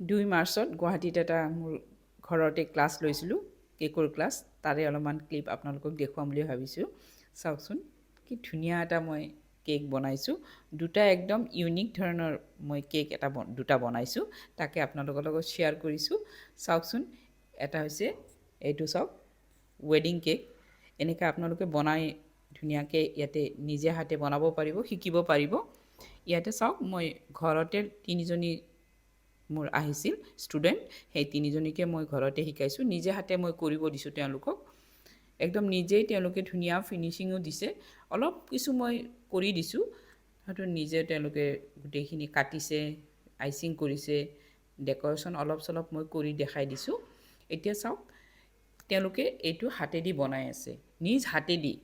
2 মাৰ্চত গুৱাহাটীত এটা মোৰ ঘৰতে ক্লাছ লৈছিলোঁ কেকৰ ক্লাছ তাৰে অলপমান ক্লিপ আপোনালোকক দেখুৱাম বুলি ভাবিছোঁ চাওকচোন কি ধুনীয়া এটা মই কেক বনাইছোঁ দুটা একদম ইউনিক ধৰণৰ মই কেক এটা দুটা বনাইছোঁ তাকে আপোনালোকৰ লগত শ্বেয়াৰ কৰিছোঁ চাওকচোন এটা হৈছে এইটো চাওক ৱেডিং কেক এনেকৈ আপোনালোকে বনাই ধুনীয়াকৈ ইয়াতে নিজে হাতে বনাব পাৰিব শিকিব পাৰিব ইয়াতে চাওক মই ঘৰতে তিনিজনী মোৰ আহিছিল ষ্টুডেণ্ট সেই তিনিজনীকে মই ঘৰতে শিকাইছোঁ নিজে হাতে মই কৰিব দিছোঁ তেওঁলোকক একদম নিজেই তেওঁলোকে ধুনীয়া ফিনিচিঙো দিছে অলপ কিছু মই কৰি দিছোঁ হয়তো নিজে তেওঁলোকে গোটেইখিনি কাটিছে আইচিং কৰিছে ডেকৰেশ্যন অলপ চলপ মই কৰি দেখাই দিছোঁ এতিয়া চাওক তেওঁলোকে এইটো হাতেদি বনাই আছে নিজ হাতেদি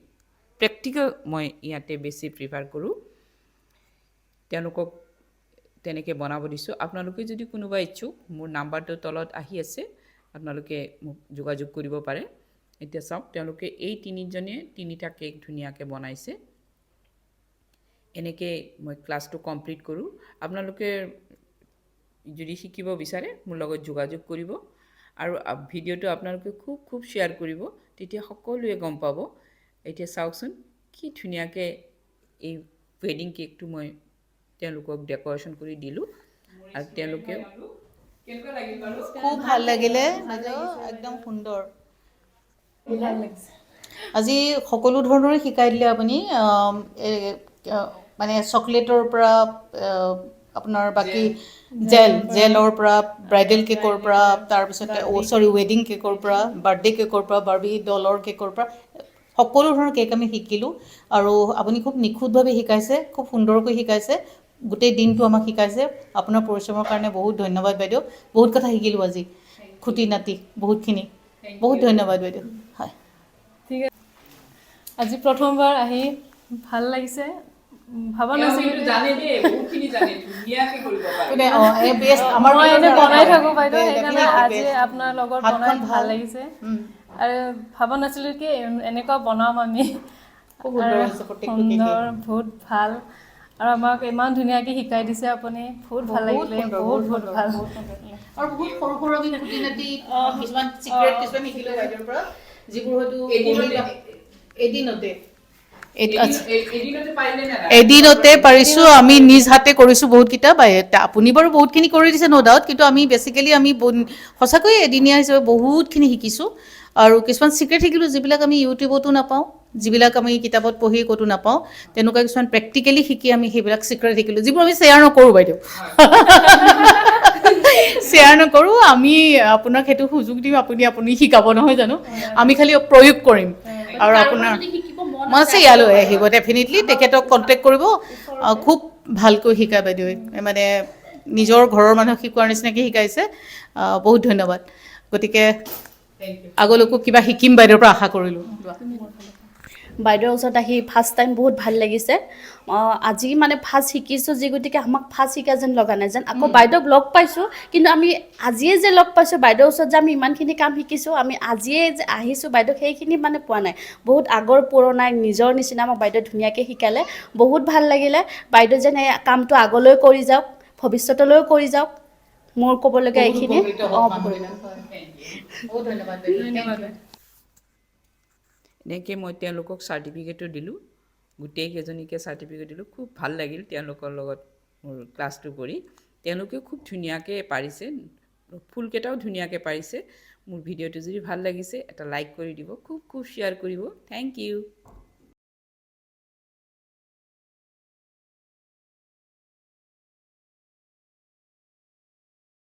প্ৰেক্টিকেল মই ইয়াতে বেছি প্ৰিফাৰ কৰোঁ তেওঁলোকক তেনেকৈ বনাব দিছোঁ আপোনালোকে যদি কোনোবা ইচ্ছুক মোৰ নাম্বাৰটো তলত আহি আছে আপোনালোকে মোক যোগাযোগ কৰিব পাৰে এতিয়া চাওক তেওঁলোকে এই তিনিজনে তিনিটা কেক ধুনীয়াকৈ বনাইছে এনেকৈ মই ক্লাছটো কমপ্লিট কৰোঁ আপোনালোকে যদি শিকিব বিচাৰে মোৰ লগত যোগাযোগ কৰিব আৰু ভিডিঅ'টো আপোনালোকে খুব খুব শ্বেয়াৰ কৰিব তেতিয়া সকলোৱে গম পাব এতিয়া চাওকচোন কি ধুনীয়াকৈ এই ৱেডিং কেকটো মই তেওঁলোকক ডেকৰেশ্যন কৰি দিলোঁ আৰু তেওঁলোকে খুব ভাল লাগিলে একদম সুন্দৰ আজি সকলো ধৰণৰে শিকাই দিলে আপুনি মানে চকলেটৰ পৰা আপোনাৰ বাকী জেলৰ পৰা ব্ৰাইডেল কেকৰ পৰা তাৰপিছতে ৱেডিং কেকৰ পৰা বাৰ্থডে কেকৰ পৰা বাৰ্বি ডলৰ কেকৰ পৰা সকলো ধৰণৰ কেক আমি শিকিলোঁ আৰু আপুনি খুব নিখুঁতভাৱে শিকাইছে খুব সুন্দৰকৈ শিকাইছে গোটেই দিনটো আমাক শিকাইছে আপোনাৰ পৰিশ্ৰমৰ কাৰণে বহুত ধন্যবাদ বাইদেউ বহুত কথা শিকিলোঁ আজি খুটি নাতি বহুতখিনি বহুত ধন্যবাদ বাইদেউ হয় ঠিক আছে আজি প্ৰথমবাৰ আহি ভাল লাগিছে ভাবা নাছিলোঁ মই এনে বনাই থাকোঁ বাইদেউ সেইকাৰণে আজি আপোনাৰ লগত বনাই ভাল লাগিছে আৰু ভাবা নাছিলোঁ কি এনেকুৱা বনাম আমি সুন্দৰ বহুত ভাল আৰু আমাক ইমান ধুনীয়াকৈ শিকাই দিছে আপুনি বহুত ভাল লাগিলে বহুত বহুত ভাল আৰু বহুত সৰু সৰু আমি খুটি নাতি কিছুমান চিক্ৰেট কিছুমান শিকিলোঁ বাইদেউৰ পৰা যিবোৰ হয়তো এদিনতে পাৰিছোঁ আমি নিজ হাতে কৰিছোঁ বহুতকেইটা আপুনি বাৰু বহুতখিনি কৰি দিছে ন' ডাউট কিন্তু আমি বেচিকেলি আমি সঁচাকৈয়ে এদিনীয়া হিচাপে বহুতখিনি শিকিছোঁ আৰু কিছুমান চিক্ৰেট শিকিলোঁ যিবিলাক আমি ইউটিউবতো নাপাওঁ যিবিলাক আমি কিতাপত পঢ়ি ক'তো নাপাওঁ তেনেকুৱা কিছুমান প্ৰেক্টিকেলি শিকি আমি সেইবিলাক চিক্ৰেট শিকিলোঁ যিবোৰ আমি শ্বেয়াৰ নকৰোঁ বাইদেউ শ্বেয়াৰ নকৰোঁ আমি আপোনাক সেইটো সুযোগ দিম আপুনি শিকাব নহয় জানো আমি খালি প্ৰয়োগ কৰিম আৰু আপোনাৰ মই আছে ইয়ালৈ আহিব ডেফিনেটলি তেখেতক কণ্টেক্ট কৰিব খুব ভালকৈ শিকায় বাইদেৱে মানে নিজৰ ঘৰৰ মানুহক শিকোৱাৰ নিচিনাকৈ শিকাইছে বহুত ধন্যবাদ গতিকে আগলৈকো কিবা শিকিম বাইদেউৰ পৰা আশা কৰিলোঁ বাইদেউৰ ওচৰত আহি ফাৰ্ষ্ট টাইম বহুত ভাল লাগিছে আজি মানে ফাৰ্ষ্ট শিকিছোঁ যি গতিকে আমাক ফাৰ্ষ্ট শিকা যেন লগা নাই যেন আকৌ বাইদেউক লগ পাইছোঁ কিন্তু আমি আজিয়ে যে লগ পাইছোঁ বাইদেউৰ ওচৰত যে আমি ইমানখিনি কাম শিকিছোঁ আমি আজিয়ে যে আহিছোঁ বাইদেউক সেইখিনি মানে পোৱা নাই বহুত আগৰ পুৰণা নিজৰ নিচিনা আমাক বাইদেউ ধুনীয়াকৈ শিকালে বহুত ভাল লাগিলে বাইদেউ যেন এই কামটো আগলৈ কৰি যাওক ভৱিষ্যতলৈও কৰি যাওক মোৰ ক'বলগীয়া এইখিনি বহুত ধন্যবাদ এনেকৈ মই তেওঁলোকক চাৰ্টিফিকেটো দিলোঁ গোটেইকেইজনীকে চাৰ্টিফিকেট দিলোঁ খুব ভাল লাগিল তেওঁলোকৰ লগত মোৰ ক্লাছটো কৰি তেওঁলোকেও খুব ধুনীয়াকৈ পাৰিছে ফুলকেইটাও ধুনীয়াকৈ পাৰিছে মোৰ ভিডিঅ'টো যদি ভাল লাগিছে এটা লাইক কৰি দিব খুব খুব শ্বেয়াৰ কৰিব থেংক ইউ